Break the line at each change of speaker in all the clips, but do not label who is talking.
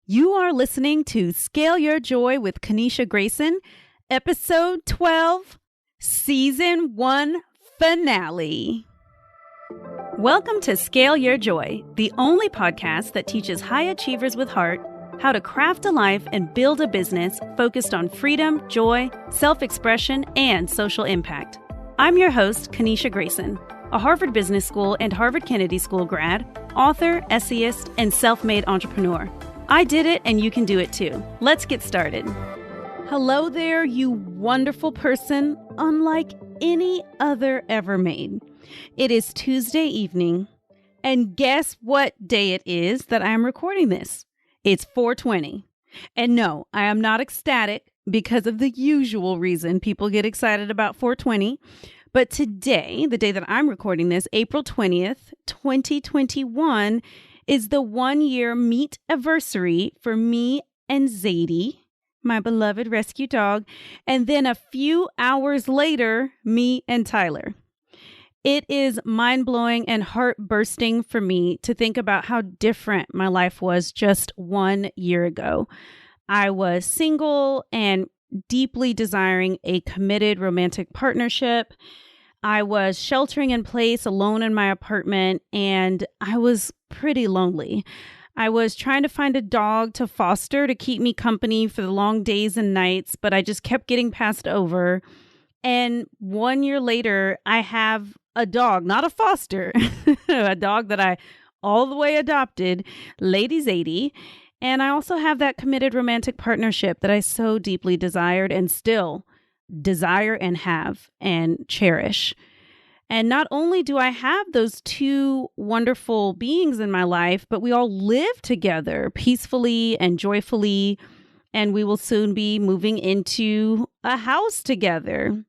You are listening to Scale Your Joy with Kaneisha Grayson, Episode 12, Season 1 Finale. Welcome to Scale Your Joy, the only podcast that teaches high achievers with heart how to craft a life and build a business focused on freedom, joy, self-expression, and social impact. I'm your host, Kaneisha Grayson, a Harvard Business School and Harvard Kennedy School grad, author, essayist, and self-made entrepreneur. I did it and you can do it too. Let's get started. Hello there, you wonderful person, unlike any other ever made. It is Tuesday evening, and guess what day it is that I am recording this? It's 4:20. And no, I am not ecstatic because of the usual reason people get excited about 4:20. But today, the day that I'm recording this, April 20th, 2021, is the 1-year meet anniversary for me and Zadie, my beloved rescue dog, and then a few hours later, me and Tyler. It is mind-blowing and heart-bursting for me to think about how different my life was just 1 year ago. I was single and deeply desiring a committed romantic partnership. I was sheltering in place alone in my apartment, and I was pretty lonely. I was trying to find a dog to foster to keep me company for the long days and nights, but I just kept getting passed over. And 1 year later, I have a dog, not a foster, a dog that I all the way adopted, Lady Zadie. And I also have that committed romantic partnership that I so deeply desired and still desire and have and cherish. And not only do I have those two wonderful beings in my life, but we all live together peacefully and joyfully, and we will soon be moving into a house together.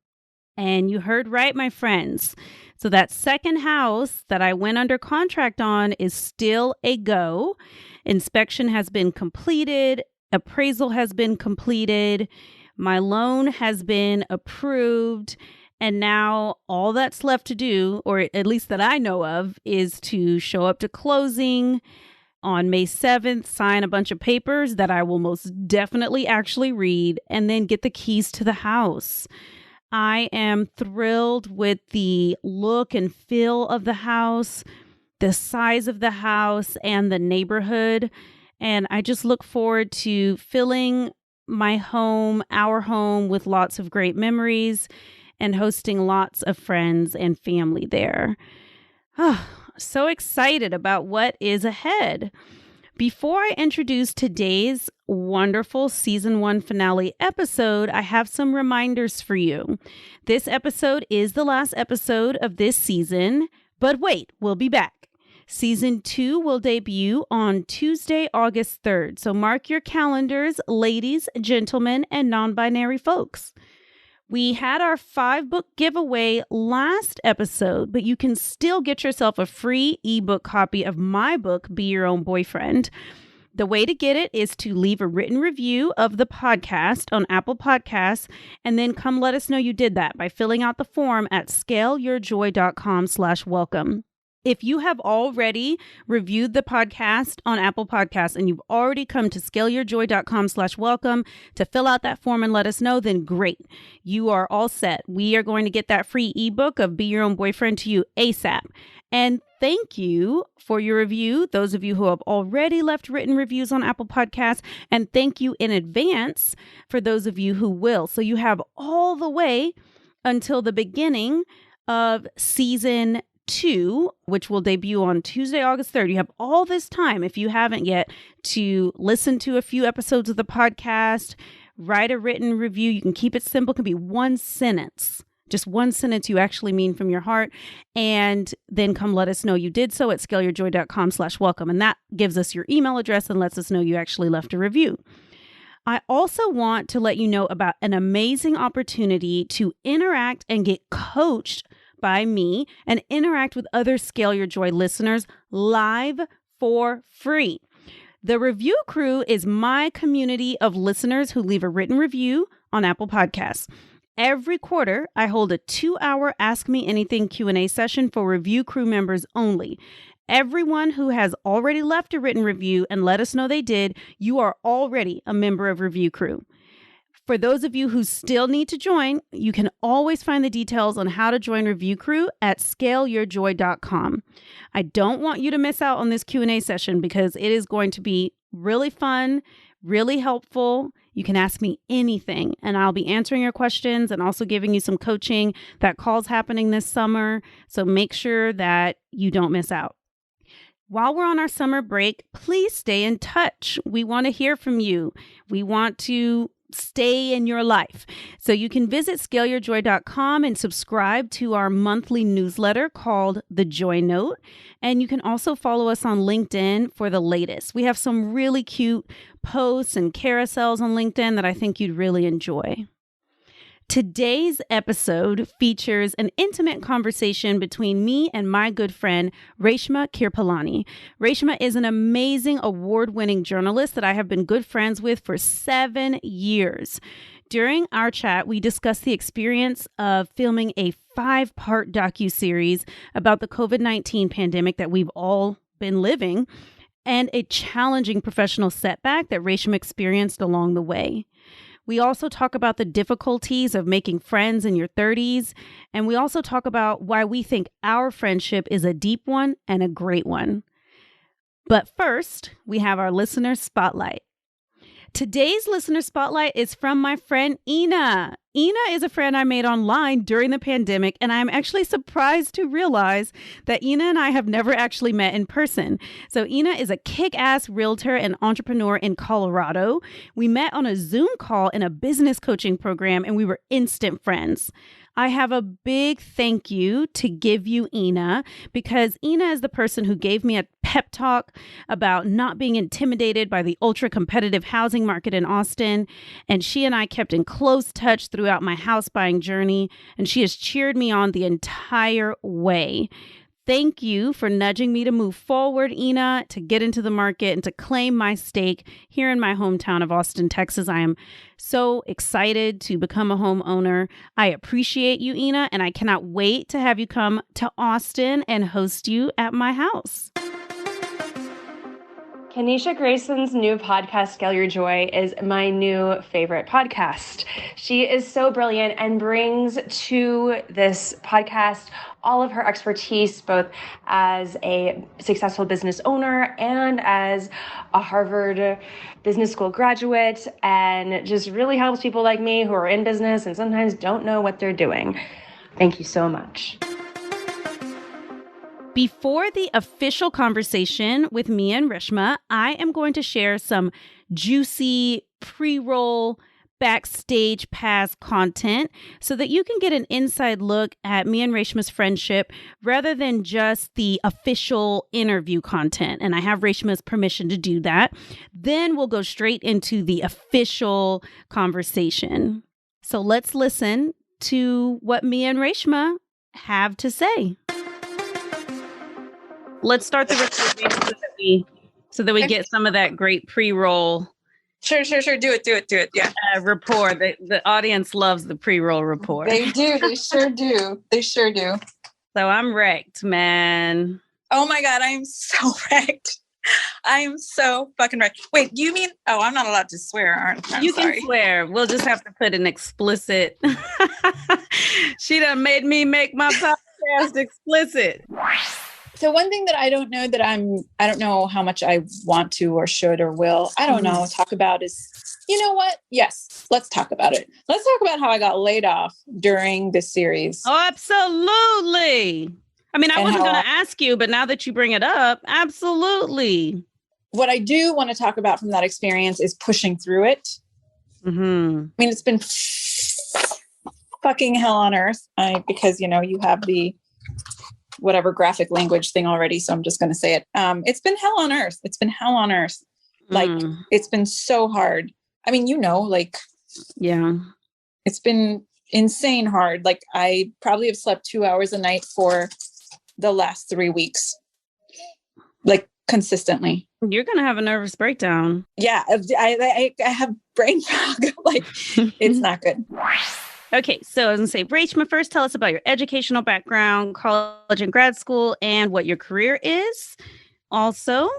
And you heard right, my friends. So that second house that I went under contract on is still a go. Inspection has been completed. Appraisal has been completed. My loan has been approved. And now all that's left to do, or at least that I know of, is to show up to closing on May 7th, sign a bunch of papers that I will most definitely actually read, and then get the keys to the house. I am thrilled with the look and feel of the house, the size of the house, and the neighborhood. And I just look forward to filling my home, our home, with lots of great memories and hosting lots of friends and family there. Oh, so excited about what is ahead. Before I introduce today's wonderful Season 1 finale episode, I have some reminders for you. This episode is the last episode of this season, but wait, we'll be back. Season 2 will debut on Tuesday, August 3rd. So mark your calendars, ladies, gentlemen, and non-binary folks. We had our 5-book giveaway last episode, but you can still get yourself a free ebook copy of my book, Be Your Own Boyfriend. The way to get it is to leave a written review of the podcast on Apple Podcasts, and then come let us know you did that by filling out the form at scaleyourjoy.com/welcome. If you have already reviewed the podcast on Apple Podcasts and you've already come to scaleyourjoy.com/welcome to fill out that form and let us know, then great. You are all set. We are going to get that free ebook of Be Your Own Boyfriend to you ASAP. And thank you for your review, those of you who have already left written reviews on Apple Podcasts. And thank you in advance for those of you who will. So you have all the way until the beginning of Season 2, which will debut on Tuesday, August 3rd. You have all this time, if you haven't yet, to listen to a few episodes of the podcast, write a written review. You can keep it simple. It can be one sentence, just one sentence you actually mean from your heart, and then come let us know you did so at scaleyourjoy.com/welcome. And that gives us your email address and lets us know you actually left a review. I also want to let you know about an amazing opportunity to interact and get coached by me and interact with other Scale Your Joy listeners live for free. The review crew is my community of listeners who leave a written review on Apple Podcasts. Every quarter, I hold a 2-hour Ask Me Anything Q&A session for review crew members only. everyone who has already left a written review and let us know they did, you are already a member of Review Crew. For those of you who still need to join, you can always find the details on how to join Review Crew at scaleyourjoy.com. I don't want you to miss out on this Q&A session because it is going to be really fun, really helpful. You can ask me anything and I'll be answering your questions and also giving you some coaching. That call's happening this summer, so make sure that you don't miss out. While we're on our summer break, please stay in touch. We want to hear from you. We want to stay in your life. So you can visit scaleyourjoy.com and subscribe to our monthly newsletter called The Joy Note. And you can also follow us on LinkedIn for the latest. We have some really cute posts and carousels on LinkedIn that I think you'd really enjoy. Today's episode features an intimate conversation between me and my good friend, Reshma Kirpalani. Reshma is an amazing award-winning journalist that I have been good friends with for 7 years. During our chat, we discussed the experience of filming a 5-part docuseries about the COVID-19 pandemic that we've all been living and a challenging professional setback that Reshma experienced along the way. We also talk about the difficulties of making friends in your 30s, and we also talk about why we think our friendship is a deep one and a great one. But first, we have our listener spotlight. Today's listener spotlight is from my friend Ina. Ina is a friend I made online during the pandemic, and I'm actually surprised to realize that Ina and I have never actually met in person. So Ina is a kick-ass realtor and entrepreneur in Colorado. We met on a Zoom call in a business coaching program, and we were instant friends. I have a big thank you to give you, Ina, because Ina is the person who gave me a pep talk about not being intimidated by the ultra-competitive housing market in Austin. And she and I kept in close touch throughout my house buying journey, and she has cheered me on the entire way. Thank you for nudging me to move forward, Ina, to get into the market and to claim my stake here in my hometown of Austin, Texas. I am so excited to become a homeowner. I appreciate you, Ina, and I cannot wait to have you come to Austin and host you at my house.
Kaneisha Grayson's new podcast, Scale Your Joy, is my new favorite podcast. She is so brilliant and brings to this podcast all of her expertise, both as a successful business owner and as a Harvard Business School graduate, and just really helps people like me who are in business and sometimes don't know what they're doing. Thank you so much.
Before the official conversation with me and Reshma, I am going to share some juicy pre-roll backstage pass content so that you can get an inside look at me and Reshma's friendship rather than just the official interview content. And I have Reshma's permission to do that. Then we'll go straight into the official conversation. So let's listen to what me and Reshma have to say. Let's start the recording so that we get some of that great pre-roll.
Sure. Do it. Yeah.
Rapport. The audience loves the pre-roll rapport.
They do. They sure do.
So I'm wrecked, man.
Oh my God. I am so wrecked. I am so fucking wrecked. Wait, you mean, I'm not allowed to swear, aren't I?
You can swear. We'll just have to put an explicit. She done made me make my podcast explicit.
So one thing that I don't know how much I want to or should or will, I don't know, talk about is, you know what? Yes, let's talk about it. Let's talk about how I got laid off during this series.
Oh, absolutely. I mean, I wasn't going to ask you, but now that you bring it up, absolutely.
What I do want to talk about from that experience is pushing through it. Mm-hmm. I mean, it's been fucking hell on earth because, you have the whatever graphic language thing already. So I'm just going to say it. It's been hell on earth. Like, it's been so hard. I mean, yeah, it's been insane hard. Like, I probably have slept 2 hours a night for the last 3 weeks, like consistently.
You're going to have a nervous breakdown.
Yeah. I have brain fog. Like, it's not good.
Okay, so I was going to say, Reshma, first tell us about your educational background, college and grad school, and what your career is. Also,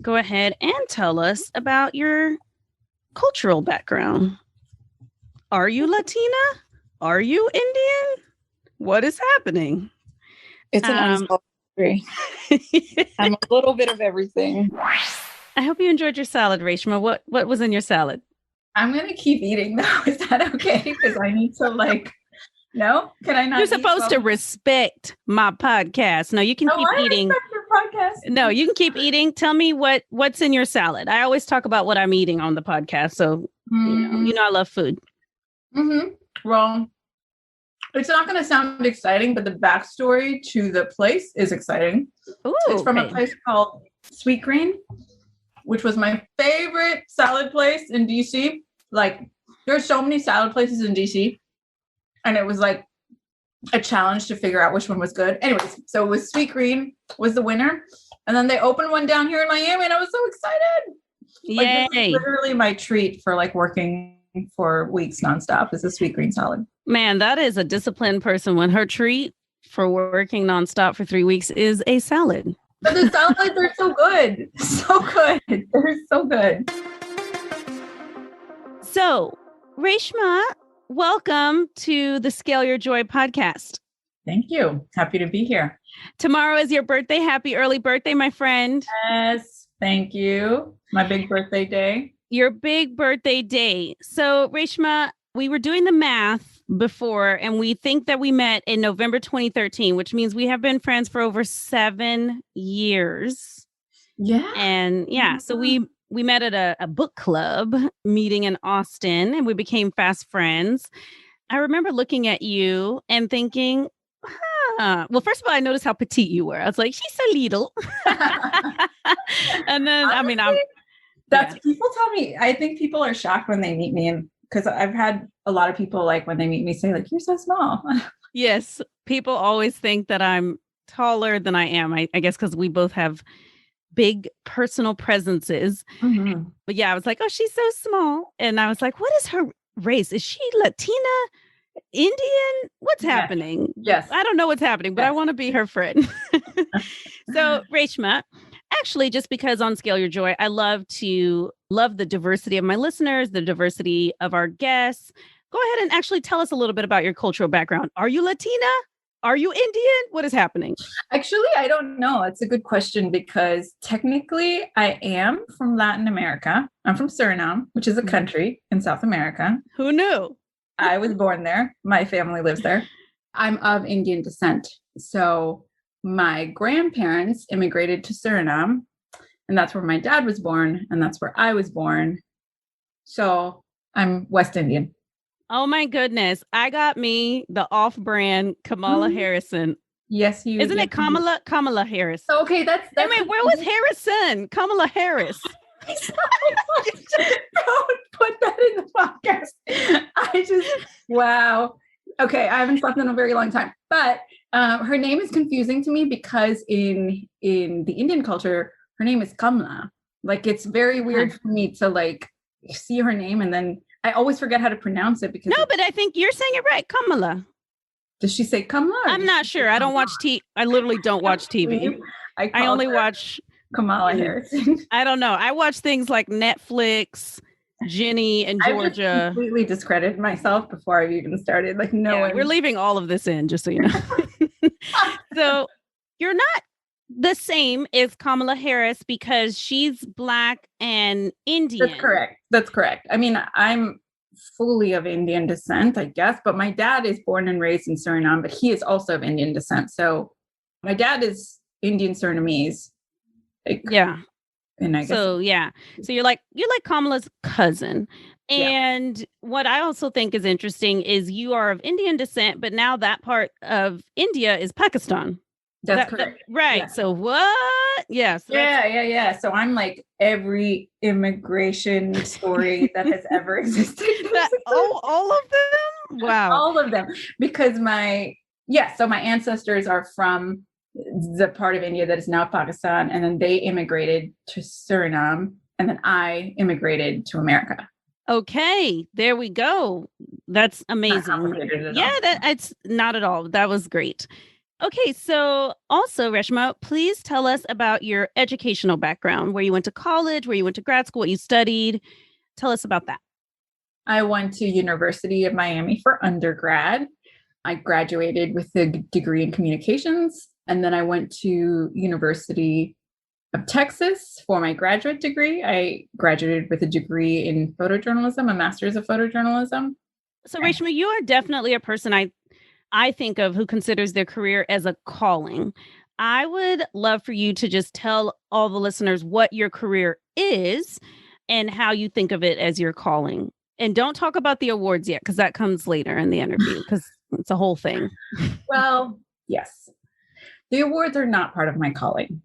go ahead and tell us about your cultural background. Are you Latina? Are you Indian? What is happening?
It's an unsolved mystery. I'm a little bit of everything.
I hope you enjoyed your salad, Reshma. What was in your salad?
I'm going to keep eating though. Is that okay? Because I need to no? Can I not?
You're supposed to respect my podcast. No, you can keep eating.
I respect your podcast.
No, you can keep eating. Tell me what's in your salad. I always talk about what I'm eating on the podcast. So, you know I love food.
Mm-hmm. Well, it's not going to sound exciting, but the backstory to the place is exciting.
Ooh,
it's from a place called Sweet Green, which was my favorite salad place in DC. There's so many salad places in DC, and it was like a challenge to figure out which one was good. Anyways, so it was Sweet Green was the winner, and then they opened one down here in Miami, and I was so excited.
Yay!
This is literally my treat for working for weeks nonstop is a Sweet Green salad.
Man, that is a disciplined person when her treat for working nonstop for 3 weeks is a salad.
But the salads are so good. So good. They're so good.
So, Reshma, welcome to the Scale Your Joy podcast.
Thank you. Happy to be here.
Tomorrow is your birthday. Happy early birthday, my friend.
Yes. Thank you. My big birthday day.
Your big birthday day. So, Reshma, we were doing the math before, and we think that we met in November 2013, which means we have been friends for over 7 years.
Yeah.
And so we met at a book club meeting in Austin, and we became fast friends. I remember looking at you and thinking, well, first of all, I noticed how petite you were. I was like, she's so little. And then,
honestly, people tell me, I think people are shocked when they meet me, and because I've had a lot of people when they meet me say you're so small.
Yes. People always think that I'm taller than I am. I guess because we both have big personal presences.
Mm-hmm.
But yeah, I was like, oh, she's so small. And I was like, what is her race? Is she Latina? Indian? What's happening?
Yes.
I don't know what's happening, but I want to be her friend. So, Reshma, actually, just because on Scale Your Joy, I love the diversity of my listeners, the diversity of our guests. Go ahead and actually tell us a little bit about your cultural background. Are you Latina? Are you Indian? What is happening?
Actually, I don't know. It's a good question because technically I am from Latin America. I'm from Suriname, which is a country in South America.
Who knew?
I was born there. My family lives there. I'm of Indian descent. So my grandparents immigrated to Suriname, and that's where my dad was born, and that's where I was born. So I'm West Indian.
Oh my goodness. I got me the off-brand Kamala Harrison.
Yes, you.
Isn't it Kamala? Kamala Harris.
Okay, that's
I mean, where was Harrison? Kamala Harris.
Don't put that in the podcast. Wow. Okay, I haven't slept in a very long time. But her name is confusing to me because in the Indian culture, her name is Kamla. It's very weird for me to see her name and then I always forget how to pronounce it because
but I think you're saying it right, Kamala.
Does she say Kamla?
I'm not sure. I don't watch TV. I literally don't watch TV. I only watch
Kamala Harris.
I don't know. I watch things like Netflix, Jenny, and Georgia.
I completely discredited myself before I even started.
We're leaving all of this in, just so you know. So you're not the same as Kamala Harris because she's Black and Indian.
That's correct. I mean, I'm fully of Indian descent, I guess, but my dad is born and raised in Suriname, but he is also of Indian descent. So my dad is Indian Surinamese. And I guess
so you're like Kamala's cousin. And what I also think is interesting is you are of Indian descent, but now that part of India is Pakistan.
That's correct.
Right. Yeah. So what? Yes.
Yeah. So I'm every immigration story that has ever existed.
All of them? Wow.
All of them. Because so my ancestors are from the part of India that is now Pakistan, and then they immigrated to Suriname, and then I immigrated to America.
Okay, there we go. That's
Not
amazing.
complicated at
Yeah,
all.
it's not at all. That was great. Okay, so also, Reshma, please tell us about your educational background, where you went to college, where you went to grad school, what you studied. Tell us about that.
I went to University of Miami for undergrad. I graduated with a degree in communications, and then I went to University of Texas for my graduate degree. I graduated with a degree in photojournalism, a master's of photojournalism.
So, Reshma, you are definitely a person I think of who considers their career as a calling. I would love for you to just tell all the listeners what your career is and how you think of it as your calling. And don't talk about the awards yet, because that comes later in the interview, because it's a whole thing.
Well, yes, the awards are not part of my calling.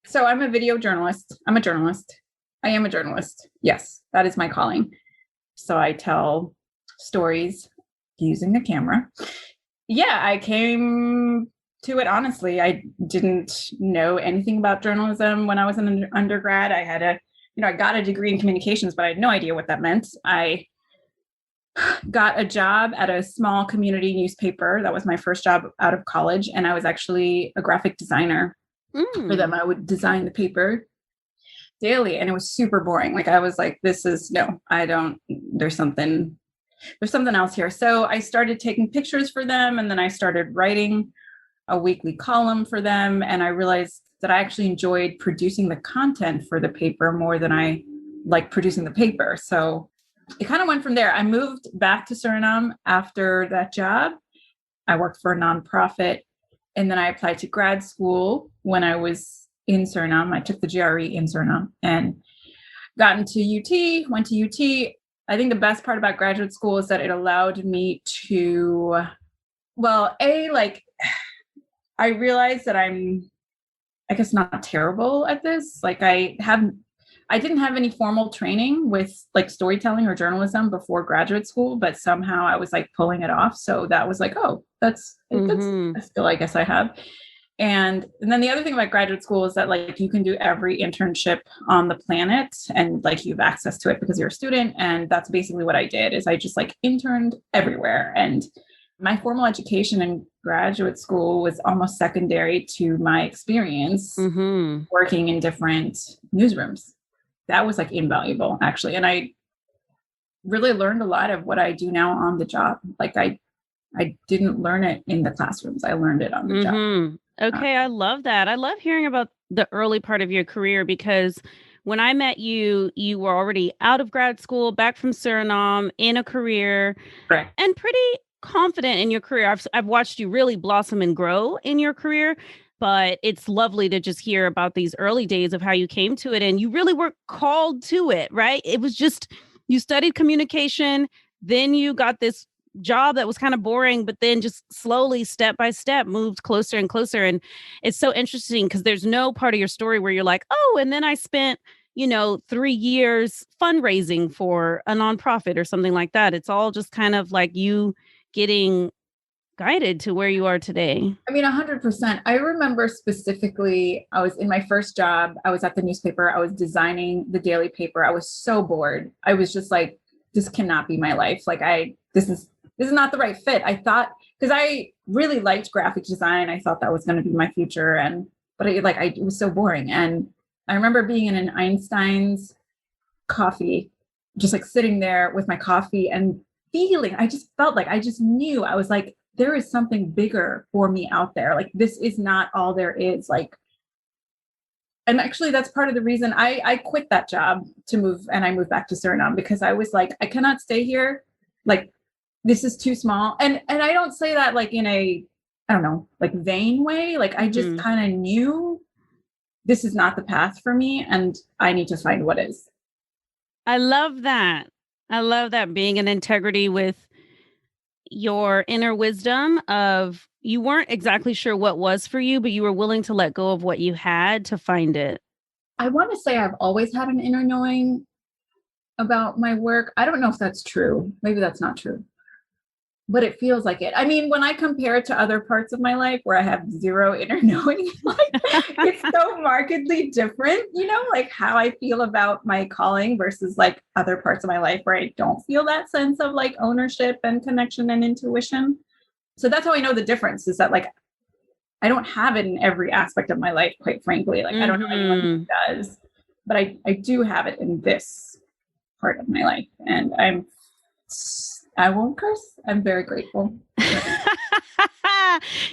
So I'm a video journalist. I'm a journalist. I am a journalist. Yes, that is my calling. So I tell stories using a camera. Yeah, I came to it honestly. I didn't know anything about journalism when I was an undergrad. I got a degree in communications, but I had no idea what that meant. I got a job at a small community newspaper. That was my first job out of college. And I was actually a graphic designer for them. I would design the paper daily, and it was super boring. Like I was like, there's something else here. So I started taking pictures for them, and then I started writing a weekly column for them. And I realized that I actually enjoyed producing the content for the paper more than I liked producing the paper. So it kind of went from there. I moved back to Suriname after that job. I worked for a nonprofit, and then I applied to grad school when I was in Suriname. I took the GRE in Suriname and got into UT, went to UT. I think the best part about graduate school is that it allowed me to, I realized that I'm, I guess, not terrible at this. Like I didn't have any formal training with like storytelling or journalism before graduate school, but somehow I was like pulling it off. So that was like, oh, that's a skill I guess I have. And then the other thing about graduate school is that like you can do every internship on the planet, and like you have access to it because you're a student. And that's basically what I did, is I just like interned everywhere. And my formal education in graduate school was almost secondary to my experience working in different newsrooms. That was like invaluable, actually. And I really learned a lot of what I do now on the job. Like I didn't learn it in the classrooms. I learned it on the job.
Okay, I love that. I love hearing about the early part of your career, because when I met you, you were already out of grad school, back from Suriname, in a career,
Correct.
and pretty confident in your career. I've watched you really blossom and grow in your career, but it's lovely to just hear about these early days of how you came to it, and you really were called to it, right? It was just, you studied communication, then you got this job that was kind of boring, but then just slowly, step by step, moved closer and closer. And it's so interesting because there's no part of your story where you're like, oh, and then I spent 3 years fundraising for a nonprofit or something like that. It's all just kind of like you getting guided to where you are today.
I mean, 100%. I remember specifically, I was in my first job. I was at the newspaper. I was designing the daily paper. I was so bored. I was just like, this cannot be my life. Like this is not the right fit. I thought, because I really liked graphic design. I thought that was going to be my future. But it was so boring. And I remember being in an Einstein's coffee, just like sitting there with my coffee and I just felt like, I just knew, I was like, there is something bigger for me out there. Like, this is not all there is. Like, and actually that's part of the reason I quit that job to move, and I moved back to Suriname, because I was like, I cannot stay here. Like, this is too small. And I don't say that like in a, I don't know, like vain way. Like I just kind of knew this is not the path for me, and I need to find what is.
I love that. I love that, being in integrity with your inner wisdom of, you weren't exactly sure what was for you, but you were willing to let go of what you had to find it.
I want to say I've always had an inner knowing about my work. I don't know if that's true. Maybe that's not true. but it feels like it. I mean, when I compare it to other parts of my life where I have zero inner knowing, like it's so markedly different, like how I feel about my calling versus like other parts of my life where I don't feel that sense of like ownership and connection and intuition. So that's how I know the difference is that like, I don't have it in every aspect of my life, quite frankly. Like I don't know anyone who does, but I do have it in this part of my life. And I won't curse. I'm very grateful.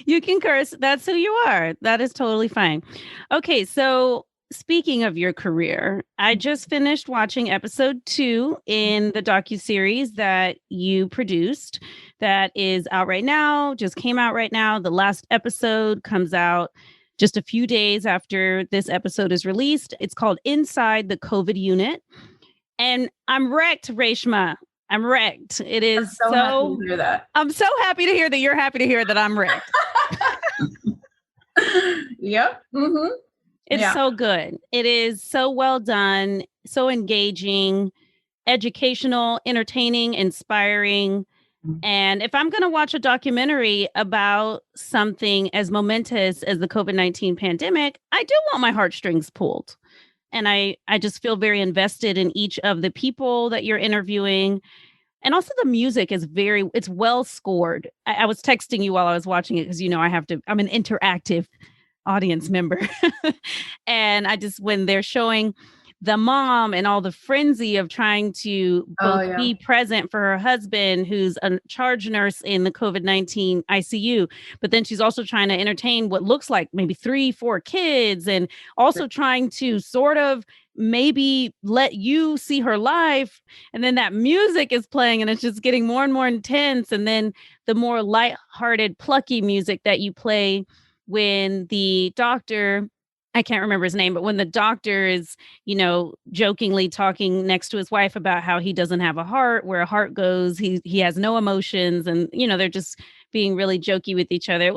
You can curse. That's who you are. That is totally fine. Okay, so speaking of your career, I just finished watching episode 2 in the docuseries that you produced that is out right now, just came out right now. The last episode comes out just a few days after this episode is released. It's called Inside the COVID Unit. And I'm wrecked, Reshma. I'm wrecked. It is
so happy to hear that.
I'm so happy to hear that you're happy to hear that I'm wrecked.
Yep. Mm-hmm.
It's so good. It is so well done, so engaging, educational, entertaining, inspiring. And if I'm going to watch a documentary about something as momentous as the COVID-19 pandemic, I do want my heartstrings pulled. And I just feel very invested in each of the people that you're interviewing. And also the music is it's well scored. I was texting you while I was watching it because, I'm an interactive audience member. And when they're showing the mom and all the frenzy of trying to both be present for her husband, who's a charge nurse in the COVID-19 ICU, but then she's also trying to entertain what looks like maybe 3-4 kids, and also trying to sort of maybe let you see her life. And then that music is playing and it's just getting more and more intense. And then the more lighthearted, plucky music that you play when the doctor, I can't remember his name, but when the doctor is, jokingly talking next to his wife about how he doesn't have a heart, where a heart goes, he has no emotions. And, they're just being really jokey with each other.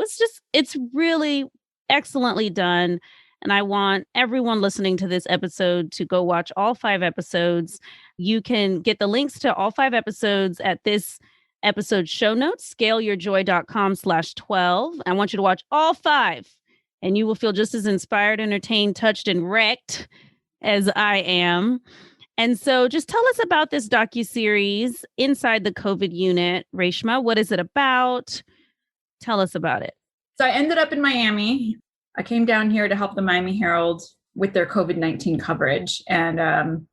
It's really excellently done. And I want everyone listening to this episode to go watch all 5 episodes. You can get the links to all 5 episodes at this episode show notes, scaleyourjoy.com/12. I want you to watch all 5. And you will feel just as inspired, entertained, touched, and wrecked as I am. And so just tell us about this docuseries, Inside the COVID Unit. Reshma, what is it about? Tell us about it.
So I ended up in Miami. I came down here to help the Miami Herald with their COVID-19 coverage. And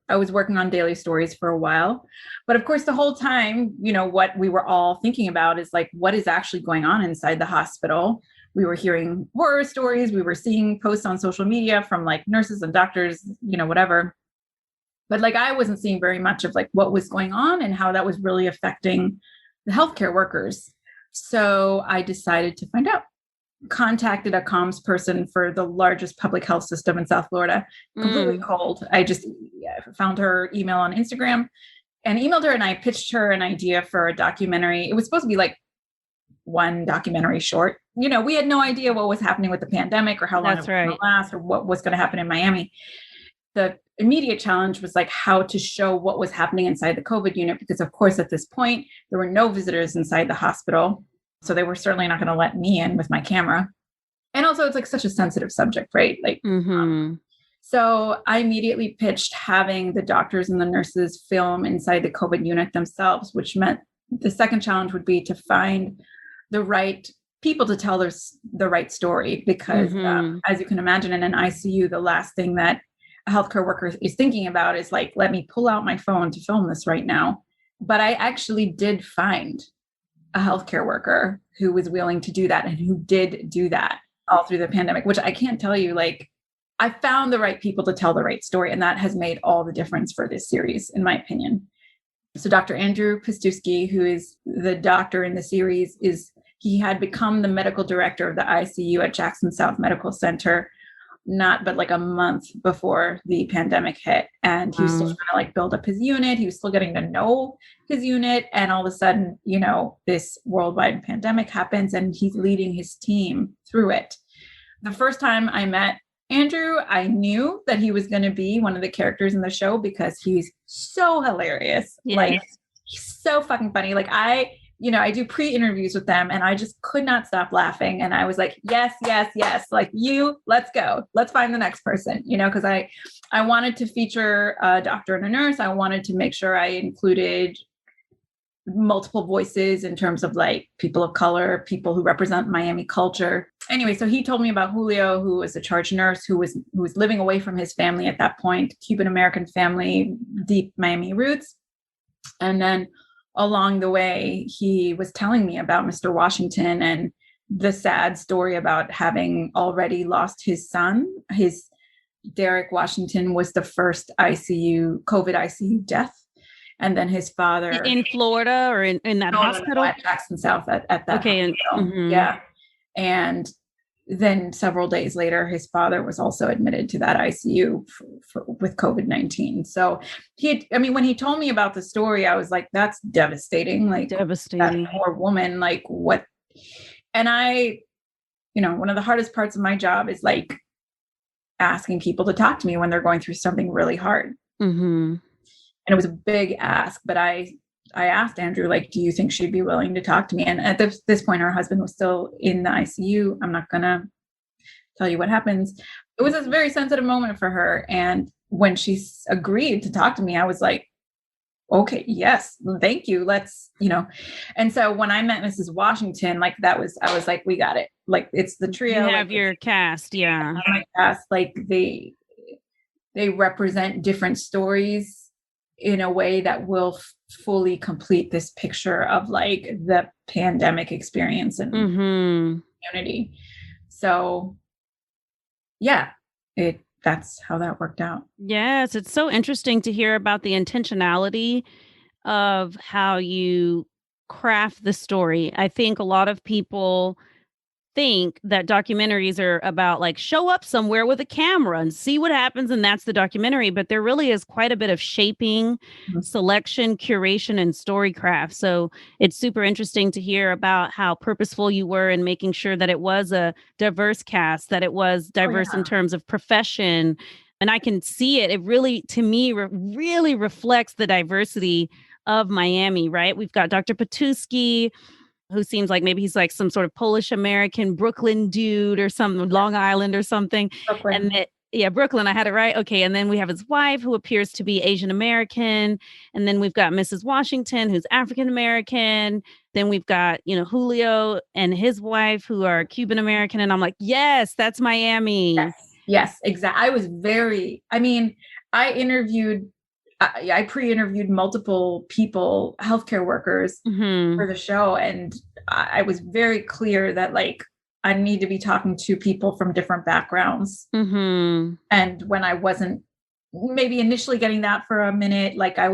I was working on daily stories for a while. But of course, the whole time, what we were all thinking about is like, what is actually going on inside the hospital? We were hearing horror stories. We were seeing posts on social media from like nurses and doctors, whatever. But like, I wasn't seeing very much of like what was going on and how that was really affecting the healthcare workers. So I decided to find out. Contacted a comms person for the largest public health system in South Florida, completely cold. I just found her email on Instagram and emailed her, and I pitched her an idea for a documentary. It was supposed to be like one documentary short. We had no idea what was happening with the pandemic or how long it was going to last or what was going to happen in Miami. The immediate challenge was like how to show what was happening inside the COVID unit, because of course, at this point, there were no visitors inside the hospital. So they were certainly not going to let me in with my camera. And also it's like such a sensitive subject, right? Like, so I immediately pitched having the doctors and the nurses film inside the COVID unit themselves, which meant the second challenge would be to find the right people to tell the right story. Because as you can imagine, in an ICU, the last thing that a healthcare worker is thinking about is like, let me pull out my phone to film this right now. But I actually did find a healthcare worker who was willing to do that and who did do that all through the pandemic, which I can't tell you, like, I found the right people to tell the right story. And that has made all the difference for this series, in my opinion. So Dr. Andrew Pastewski, who is the doctor in the series, he had become the medical director of the ICU at Jackson South Medical Center, but like a month before the pandemic hit. And he was still trying to like build up his unit. He was still getting to know his unit. And all of a sudden, this worldwide pandemic happens and he's leading his team through it. The first time I met Andrew, I knew that he was going to be one of the characters in the show because he's so hilarious. Yes. Like, he's so fucking funny. Like, I do pre-interviews with them, and I just could not stop laughing. And I was like, yes, yes, yes. Like, let's go. Let's find the next person, because I wanted to feature a doctor and a nurse. I wanted to make sure I included multiple voices in terms of like people of color, people who represent Miami culture. Anyway, so he told me about Julio, who was a charge nurse, who was living away from his family at that point, Cuban-American family, deep Miami roots. And then along the way, he was telling me about Mr. Washington and the sad story about having already lost his son. Derek Washington was the first COVID ICU death. And then his father
in Florida or in that hospital
at Jackson South at that
okay
hospital. Yeah. And then several days later, his father was also admitted to that ICU with COVID-19. So when he told me about the story, I was like, that's devastating. Like,
devastating.
That poor woman, like what? And one of the hardest parts of my job is like asking people to talk to me when they're going through something really hard.
Mm-hmm.
And it was a big ask, but I asked Andrew, like, do you think she'd be willing to talk to me? And at this point, her husband was still in the ICU. I'm not going to tell you what happens. It was a very sensitive moment for her. And when she agreed to talk to me, I was like, okay, yes, thank you. Let's, And so when I met Mrs. Washington, like I was like, we got it. Like, it's the trio.
You have your cast. Yeah.
My cast, like they represent different stories in a way that will fully complete this picture of like the pandemic experience and community. So yeah, that's how that worked out.
Yes. It's so interesting to hear about the intentionality of how you craft the story. I think a lot of people think that documentaries are about like show up somewhere with a camera and see what happens, and that's the documentary, but there really is quite a bit of shaping, selection, curation, and storycraft. So it's super interesting to hear about how purposeful you were in making sure that it was a diverse cast, that it was diverse in terms of profession. And I can see it. It really, to me, really reflects the diversity of Miami, right? We've got Dr. Patuski, who seems like maybe he's like some sort of Polish American Brooklyn dude or some Long Island or something.
Brooklyn.
And Brooklyn, I had it right. Okay. And then we have his wife, who appears to be Asian American. And then we've got Mrs. Washington, who's African American. Then we've got, Julio and his wife, who are Cuban American. And I'm like, yes, that's Miami.
Yes, exactly. I pre-interviewed multiple people, healthcare workers for the show. And I was very clear that like, I need to be talking to people from different backgrounds. And when I wasn't maybe initially getting that for a minute, like I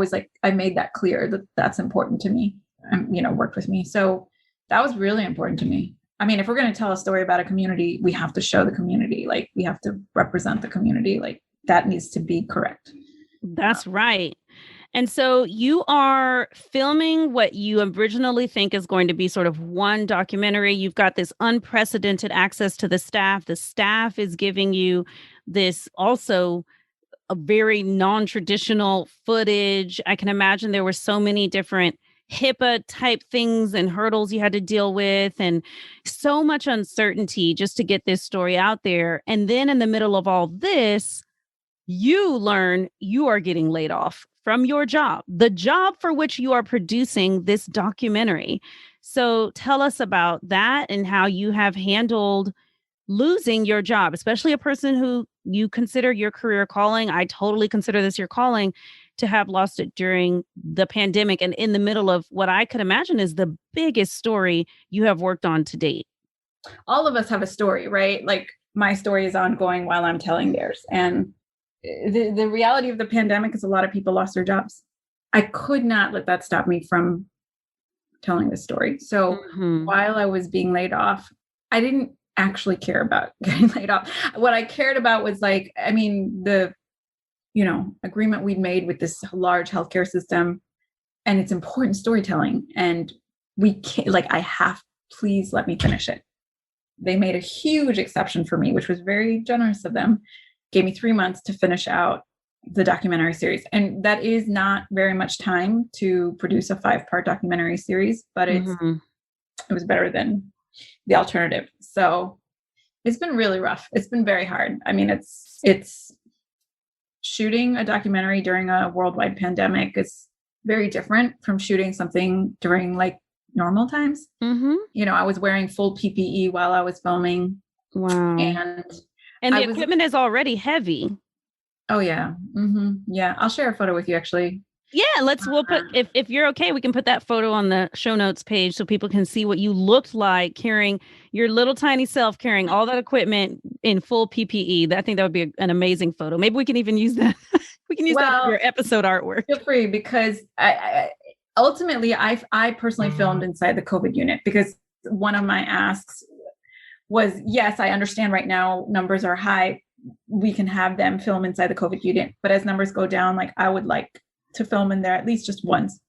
made that clear that that's important to me, worked with me. So that was really important to me. I mean, if we're going to tell a story about a community, we have to show the community, like we have to represent the community, like that needs to be correct.
That's right. And so you are filming what you originally think is going to be sort of one documentary. You've got this unprecedented access to the staff. The staff is giving you this also a very non-traditional footage. I can imagine there were so many different HIPAA type things and hurdles you had to deal with, and so much uncertainty just to get this story out there. And then in the middle of all this, you learn you are getting laid off from your job, the job for which you are producing this documentary. So tell us about that and how you have handled losing your job, especially a person who you consider your career calling. I totally consider this your calling, to have lost it during the pandemic and in the middle of what I could imagine is the biggest story you have worked on to date.
All of us have a story, right? Like my story is ongoing while I'm telling theirs. And the reality of the pandemic is a lot of people lost their jobs. I could not let that stop me from telling this story. So while I was being laid off, I didn't actually care about getting laid off. What I cared about was like, I mean, the, agreement we'd made with this large healthcare system, and it's important storytelling. And we can't, please let me finish it. They made a huge exception for me, which was very generous of them. Gave me 3 months to finish out the documentary series. And that is not very much time to produce a 5-part documentary series, but it was better than the alternative. So it's been really rough. It's been very hard. I mean, it's shooting a documentary during a worldwide pandemic is very different from shooting something during like normal times. You know, I was wearing full PPE while I was filming.
Wow. And the equipment is already heavy.
Oh yeah. Yeah. I'll share a photo with you actually.
Yeah, we'll put, if you're okay, we can put that photo on the show notes page so people can see what you looked like carrying your little tiny self, carrying all that equipment in full PPE. I think that would be an amazing photo. Maybe we can even use that. We can use that for your episode artwork.
Feel free, because I ultimately, I personally filmed inside the COVID unit because one of my asks was, yes, I understand right now numbers are high. We can have them film inside the COVID unit, but as numbers go down, like I would like to film in there at least just once.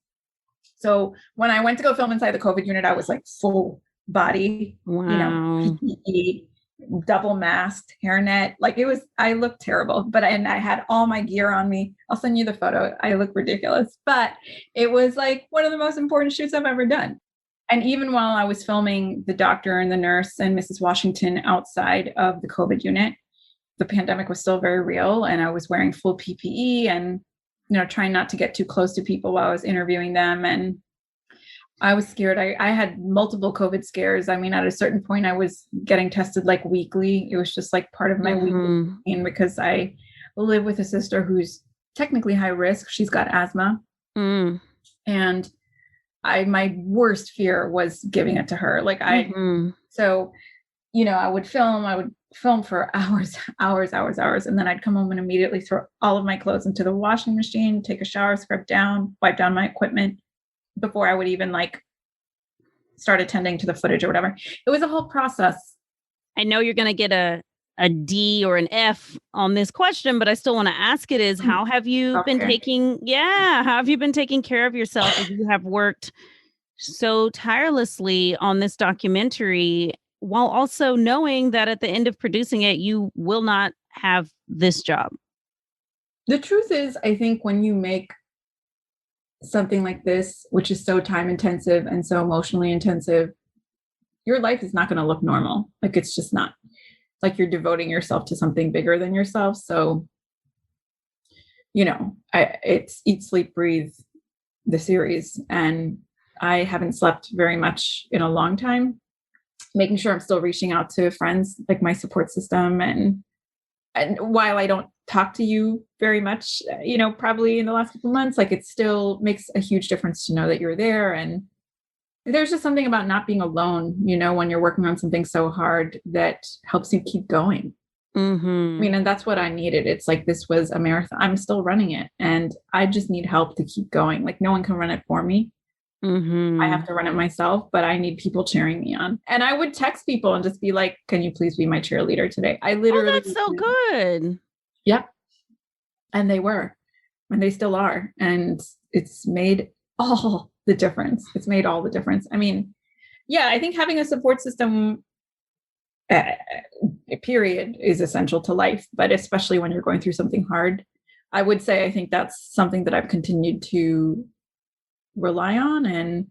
So when I went to go film inside the COVID unit, I was like full body, you know, PPE, double masked, hairnet. Like I looked terrible, but I had all my gear on me. I'll send you the photo. I look ridiculous, but it was like one of the most important shoots I've ever done. And even while I was filming the doctor and the nurse and Mrs. Washington outside of the COVID unit, the pandemic was still very real. And I was wearing full PPE and, you know, trying not to get too close to people while I was interviewing them. And I was scared. I had multiple COVID scares. I mean, at a certain point, I was getting tested like weekly. It was just like part of my weekly routine because I live with a sister who's technically high risk. She's got asthma. And my worst fear was giving it to her. Like so, you know, I would film for hours. And then I'd come home and immediately throw all of my clothes into the washing machine, take a shower, scrub down, wipe down my equipment before I would even like start attending to the footage or whatever. It was a whole process.
I know you're going to get a D or an F on this question, but I still want to ask it is how have you been taking care of yourself as you have worked so tirelessly on this documentary while also knowing that at the end of producing it, you will not have this job?
The truth is, I think when you make something like this, which is so time intensive and so emotionally intensive, your life is not going to look normal. Like it's just not. Like you're devoting yourself to something bigger than yourself. So, you know, it's Eat, Sleep, Breathe, the series. And I haven't slept very much in a long time, making sure I'm still reaching out to friends, like my support system. And while I don't talk to you very much, you know, probably in the last couple of months, like it still makes a huge difference to know that you're there. And there's just something about not being alone, you know, when you're working on something so hard that helps you keep going. I mean, and that's what I needed. It's like, this was a marathon. I'm still running it and I just need help to keep going. Like no one can run it for me. I have to run it myself, but I need people cheering me on. And I would text people and just be like, can you please be my cheerleader today? I literally.
Oh, that's so good.
Yep. And they were, and they still are. And it's made all the difference. It's made all the difference. I mean, yeah, I think having a support system, period, is essential to life, but especially when you're going through something hard, I would say, I think that's something that I've continued to rely on. And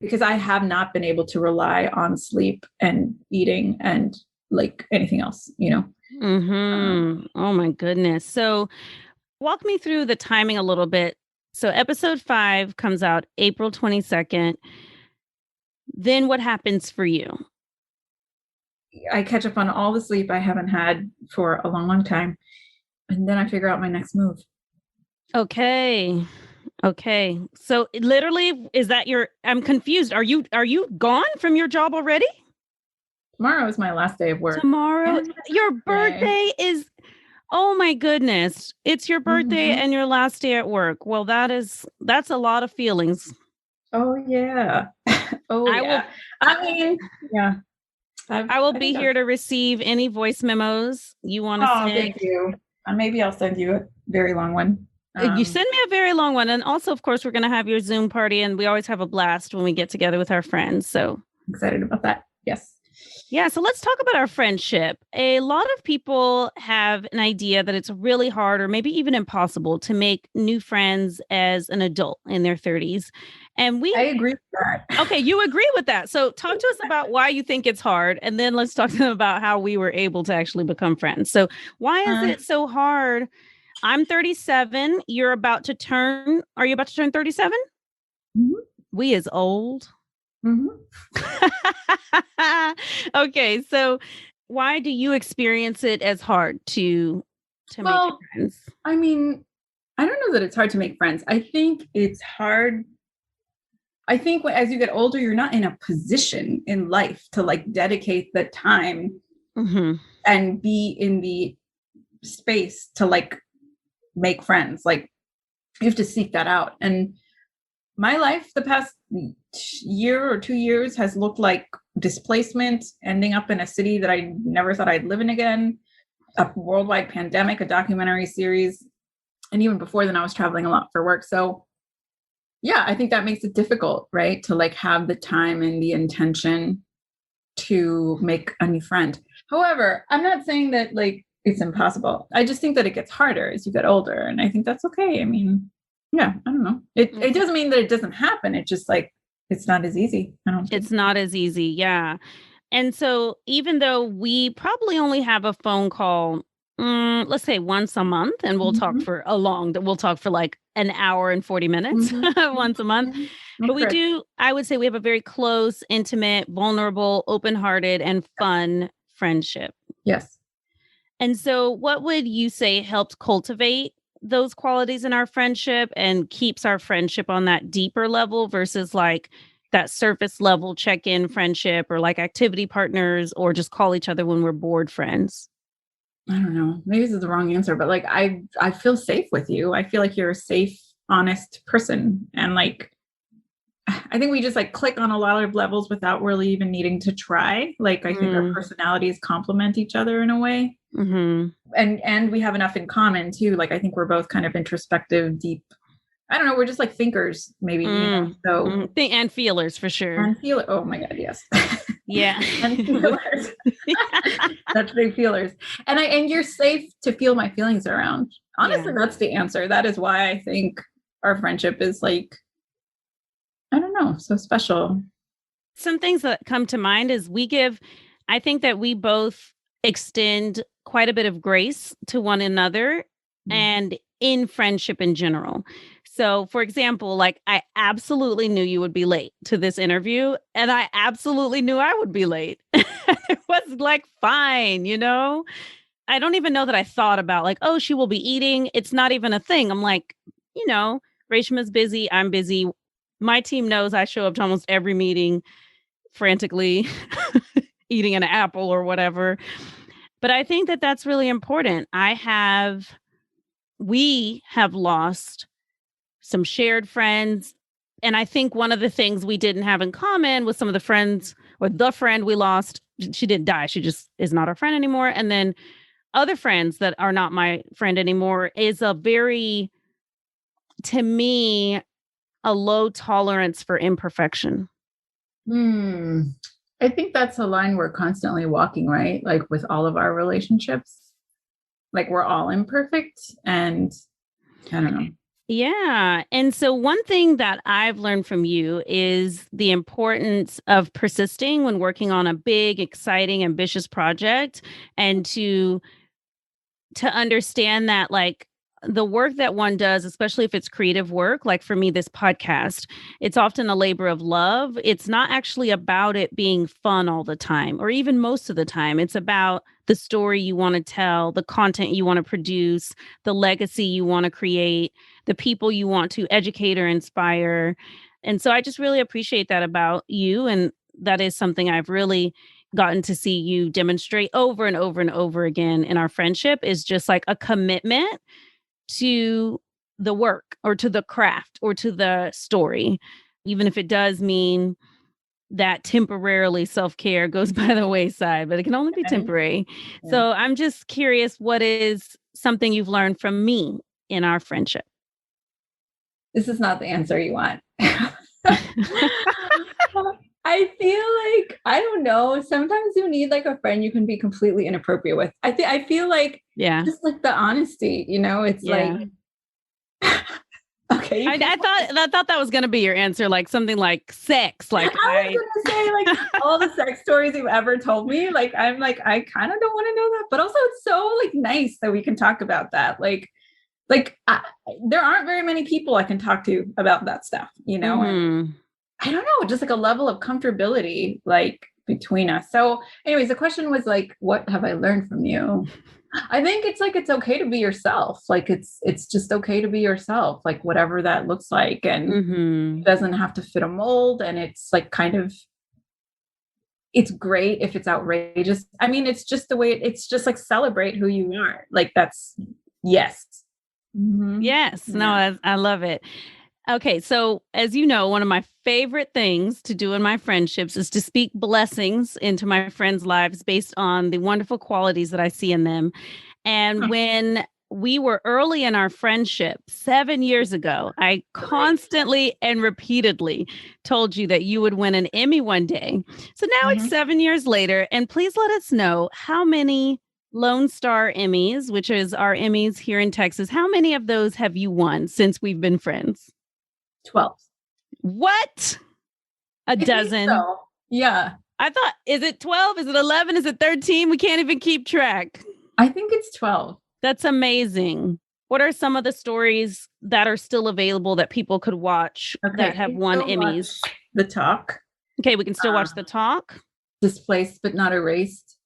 because I have not been able to rely on sleep and eating and like anything else, you know?
Oh my goodness. So walk me through the timing a little bit. So episode 5 comes out April 22nd. Then what happens for you?
I catch up on all the sleep I haven't had for a long, long time. And then I figure out my next move.
Okay. So literally, is that I'm confused. Are you gone from your job already?
Tomorrow is my last day of work.
Tomorrow? Your birthday is, oh my goodness. It's your birthday and your last day at work. Well, that's a lot of feelings.
Oh yeah. I
will be here to receive any voice memos you want to send.
Thank you. Maybe I'll send you a very long one.
You send me a very long one. And also, of course, we're going to have your Zoom party. And we always have a blast when we get together with our friends. So
excited about that. Yes.
Yeah, so let's talk about our friendship. A lot of people have an idea that it's really hard or maybe even impossible to make new friends as an adult in their 30s. And
I agree with that.
okay, you agree with that. So talk to us about why you think it's hard, and then let's talk to them about how we were able to actually become friends. So why is it so hard? I'm 37. Are you about to turn 37?
Mm-hmm.
We is old.
Mm-hmm.
Okay, so why do you experience it as hard to make friends?
I mean, I don't know that it's hard to make friends. I think it's hard. I think as you get older, you're not in a position in life to like dedicate the time and be in the space to like make friends. Like you have to seek that out. And my life the past year or 2 years has looked like displacement, ending up in a city that I never thought I'd live in again, a worldwide pandemic, a documentary series. And even before then, I was traveling a lot for work. So yeah, I think that makes it difficult, right? To like have the time and the intention to make a new friend. However, I'm not saying that like it's impossible. I just think that it gets harder as you get older. And I think that's okay. I mean, yeah, I don't know. It doesn't mean that it doesn't happen. It's just like, it's not as easy.
It's not as easy. Yeah. And so even though we probably only have a phone call, let's say once a month, and we'll talk for like an hour and 40 minutes once a month. But we do, I would say we have a very close, intimate, vulnerable, open-hearted, and fun friendship.
Yes.
And so what would you say helped cultivate those qualities in our friendship and keeps our friendship on that deeper level versus like that surface level check-in friendship or like activity partners or just call each other when we're bored friends?
I don't know. Maybe this is the wrong answer, but like I feel safe with you. I feel like you're a safe, honest person. And like I think we just like click on a lot of levels without really even needing to try. Like I think our personalities complement each other in a way. And we have enough in common too. Like I think we're both kind of introspective, deep. I don't know. We're just like thinkers, maybe. You know? So
and feelers for sure.
And feel. Oh my God, yes.
Yeah.
And feelers. That's big feelers. And you're safe to feel my feelings around. Honestly, that's the answer. That is why I think our friendship is like, I don't know, so special.
Some things that come to mind is I think that we both extend quite a bit of grace to one another and in friendship in general. So, for example, like I absolutely knew you would be late to this interview, and I absolutely knew I would be late. It was like, fine, you know? I don't even know that I thought about like, oh, she will be eating. It's not even a thing. I'm like, you know, Reshma's busy. I'm busy. My team knows I show up to almost every meeting frantically eating an apple or whatever. But I think that that's really important. We have lost some shared friends. And I think one of the things we didn't have in common with some of the friends or the friend we lost, she didn't die. She just is not our friend anymore. And then other friends that are not my friend anymore is to me, a low tolerance for imperfection.
I think that's a line we're constantly walking, right? Like with all of our relationships, like we're all imperfect and I don't know.
Yeah. And so one thing that I've learned from you is the importance of persisting when working on a big, exciting, ambitious project and to understand that like the work that one does, especially if it's creative work, like for me, this podcast, it's often a labor of love. It's not actually about it being fun all the time, or even most of the time. It's about the story you want to tell, the content you want to produce, the legacy you want to create, the people you want to educate or inspire. And so I just really appreciate that about you. And that is something I've really gotten to see you demonstrate over and over and over again in our friendship, is just like a commitment to the work or to the craft or to the story, even if it does mean that temporarily self-care goes by the wayside, but it can only be temporary. Yeah. So I'm just curious, what is something you've learned from me in our friendship?
This is not the answer you want. I feel like, I don't know, sometimes you need like a friend you can be completely inappropriate with. I feel like just like the honesty, it's like, okay.
I thought that was going to be your answer, like something like sex. Like
I was going to say like all the sex stories you've ever told me. Like, I'm like, I kind of don't want to know that, but also it's so like nice that we can talk about that. There aren't very many people I can talk to about that stuff, and I don't know, just like a level of comfortability, like between us. So anyways, the question was like, what have I learned from you? I think it's like, it's okay to be yourself. Like it's just okay to be yourself, like whatever that looks like. And it doesn't have to fit a mold. And it's like, it's great if it's outrageous. I mean, it's just the way it's just like, celebrate who you are. Like that's, yes.
Yes. No, I love it. Okay, so as you know, one of my favorite things to do in my friendships is to speak blessings into my friends' lives based on the wonderful qualities that I see in them. And when we were early in our friendship 7 years ago, I constantly and repeatedly told you that you would win an Emmy one day. So now it's 7 years later, and please let us know how many Lone Star Emmys, which is our Emmys here in Texas, how many of those have you won since we've been friends?
12.
What? A dozen?
So. Yeah.
I thought, is it 12? Is it 11? Is it 13? We can't even keep track.
I think it's 12.
That's amazing. What are some of the stories that are still available that people could watch that have won Emmys?
The Talk.
Okay, we can still watch The Talk.
Displaced but Not Erased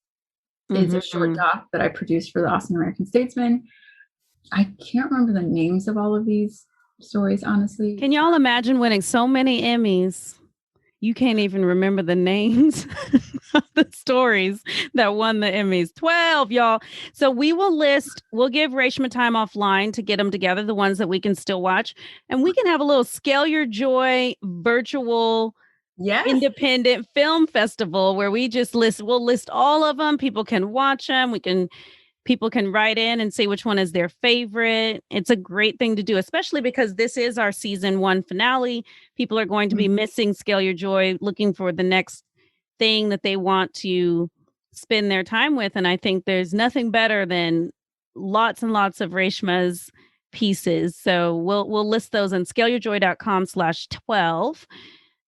is a short doc that I produced for the Austin American Statesman. I can't remember the names of all of these stories, honestly.
Can y'all imagine winning so many Emmys? You can't even remember the names of the stories that won the Emmys. 12, y'all. So we'll give Reshma time offline to get them together, the ones that we can still watch. And we can have a little Scale Your Joy virtual independent film festival where we'll list all of them. People can watch them. People can write in and say which one is their favorite. It's a great thing to do, especially because this is our season 1 finale. People are going to be missing Scale Your Joy, looking for the next thing that they want to spend their time with. And I think there's nothing better than lots and lots of Reshma's pieces. So we'll list those on scaleyourjoy.com/12.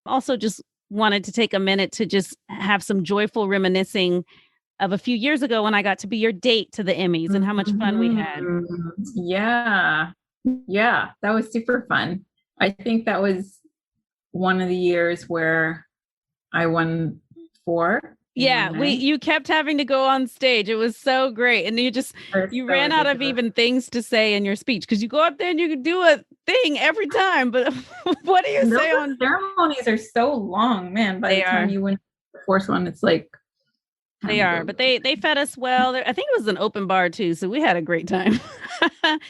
Also, just wanted to take a minute to just have some joyful reminiscing of a few years ago when I got to be your date to the Emmys and how much fun we had.
Yeah. Yeah. That was super fun. I think that was one of the years where I won 4.
Yeah. You kept having to go on stage. It was so great. And you ran out of even things to say in your speech because you go up there and you can do a thing every time. But what do you say on
ceremonies are so long, man. By the time you win the 4th one, it's like,
they are, but they fed us well. I think it was an open bar too, so we had a great time.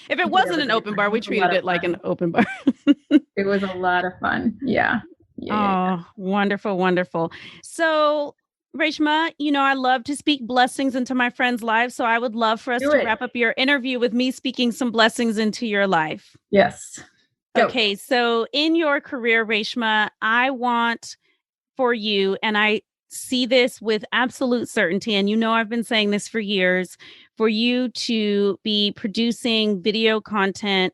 If it wasn't an open bar, we treated it like an open bar.
It was a lot of fun. Yeah.
Wonderful, wonderful. So, Reshma, I love to speak blessings into my friends' lives, so I would love for us to wrap up your interview with me speaking some blessings into your life.
Yes.
Go. Okay, so in your career, Reshma, I want for you, and I see this with absolute certainty, and I've been saying this for years, for you to be producing video content,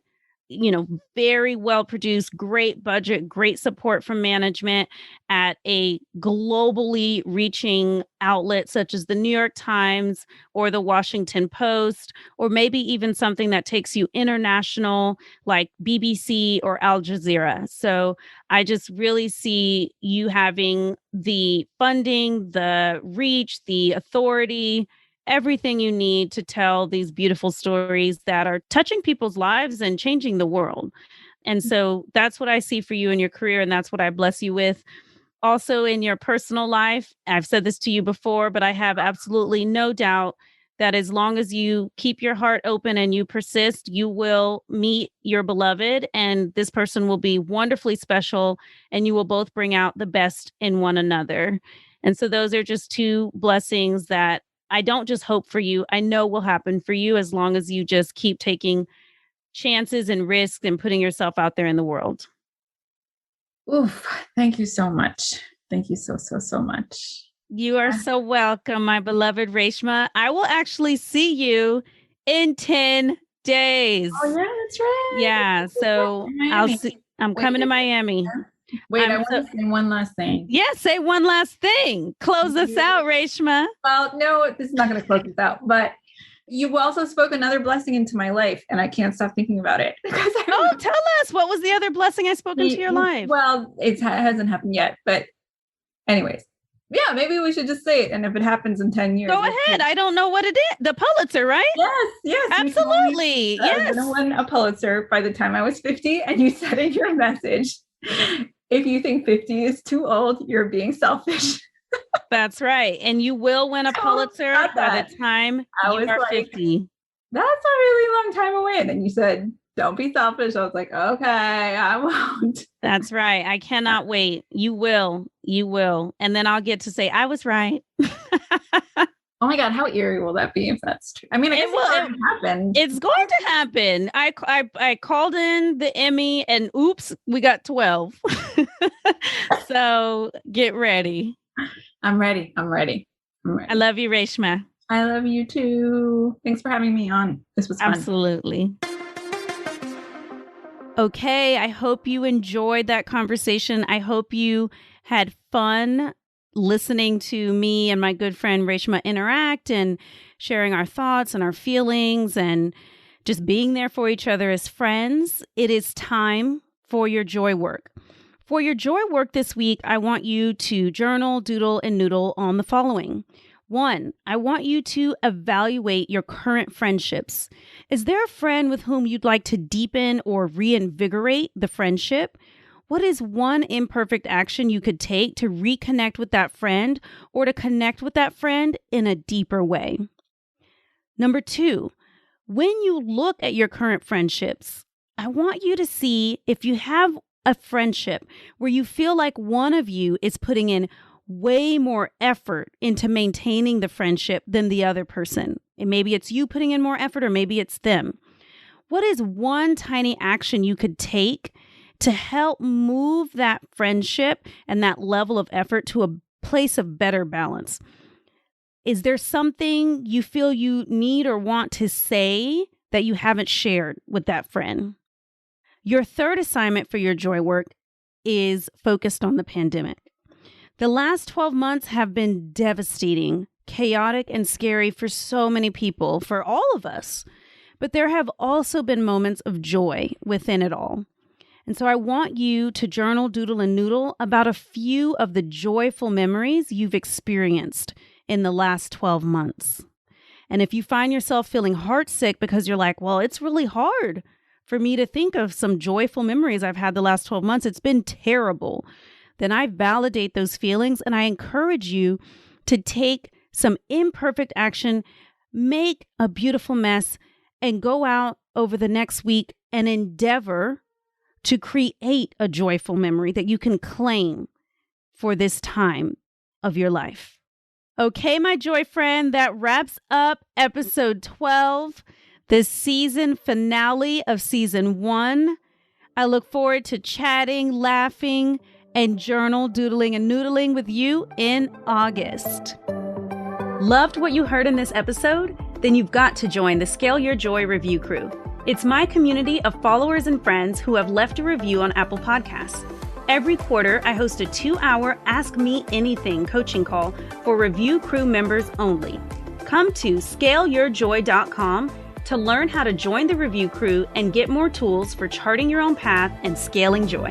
very well produced, great budget, great support from management at a globally reaching outlet such as the New York Times or the Washington Post, or maybe even something that takes you international like BBC or Al Jazeera. So I just really see you having the funding, the reach, the authority, everything you need to tell these beautiful stories that are touching people's lives and changing the world. And so that's what I see for you in your career, and that's what I bless you with. Also in your personal life, I've said this to you before, but I have absolutely no doubt that as long as you keep your heart open and you persist, you will meet your beloved, and this person will be wonderfully special, and you will both bring out the best in one another. And so those are just 2 blessings that I don't just hope for you, I know will happen for you as long as you just keep taking chances and risks and putting yourself out there in the world.
Oof, thank you so much. Thank you so, so, so much.
You are so welcome, my beloved Reshma. I will actually see you in 10 days.
Oh, yeah, that's right.
Yeah. So I'm coming to Miami.
Wait, I want to say one last thing.
Yeah, say one last thing. Close us out, Reshma.
Well, no, this is not going to close us out, but you also spoke another blessing into my life, and I can't stop thinking about it.
Tell us. What was the other blessing I spoke into your life?
Well, it hasn't happened yet, but anyways. Yeah, maybe we should just say it. And if it happens in 10 years.
Go ahead. I don't know what it is. The Pulitzer, right?
Yes.
Absolutely.
Yes. I won a Pulitzer by the time I was 50. And you said in your message, if you think 50 is too old, you're being selfish.
That's right. And you will win a Pulitzer by the time you are 50.
That's a really long time away. And then you said, don't be selfish. I was like, okay, I won't.
That's right. I cannot wait. You will. And then I'll get to say, I was right.
Oh my God, how eerie will that be if that's true? I mean, I guess it happened.
It's going to happen. I called in the Emmy and oops, we got 12. So get ready.
I'm ready.
I love you, Reshma.
I love you too. Thanks for having me on. This was fun.
Absolutely. Okay, I hope you enjoyed that conversation. I hope you had fun listening to me and my good friend Reshma interact and sharing our thoughts and our feelings and just being there for each other as friends. It is time for your joy work. For your joy work this week, I want you to journal, doodle, and noodle on the following. 1, I want you to evaluate your current friendships. Is there a friend with whom you'd like to deepen or reinvigorate the friendship? What is one imperfect action you could take to reconnect with that friend or to connect with that friend in a deeper way? Number 2, when you look at your current friendships, I want you to see if you have a friendship where you feel like one of you is putting in way more effort into maintaining the friendship than the other person. And maybe it's you putting in more effort or maybe it's them. What is one tiny action you could take to help move that friendship and that level of effort to a place of better balance? Is there something you feel you need or want to say that you haven't shared with that friend? Your third assignment for your joy work is focused on the pandemic. The last 12 months have been devastating, chaotic, and scary for so many people, for all of us. But there have also been moments of joy within it all. And so I want you to journal, doodle, and noodle about a few of the joyful memories you've experienced in the last 12 months. And if you find yourself feeling heartsick because you're like, well, it's really hard for me to think of some joyful memories I've had the last 12 months, it's been terrible, then I validate those feelings and I encourage you to take some imperfect action, make a beautiful mess, and go out over the next week and endeavor to create a joyful memory that you can claim for this time of your life. Okay, my joy friend, that wraps up episode 12, the season finale of season 1. I look forward to chatting, laughing, and journal, doodling, and noodling with you in August. Loved what you heard in this episode? Then you've got to join the Scale Your Joy review crew. It's my community of followers and friends who have left a review on Apple Podcasts. Every quarter, I host a 2-hour Ask Me Anything coaching call for review crew members only. Come to scaleyourjoy.com to learn how to join the review crew and get more tools for charting your own path and scaling joy.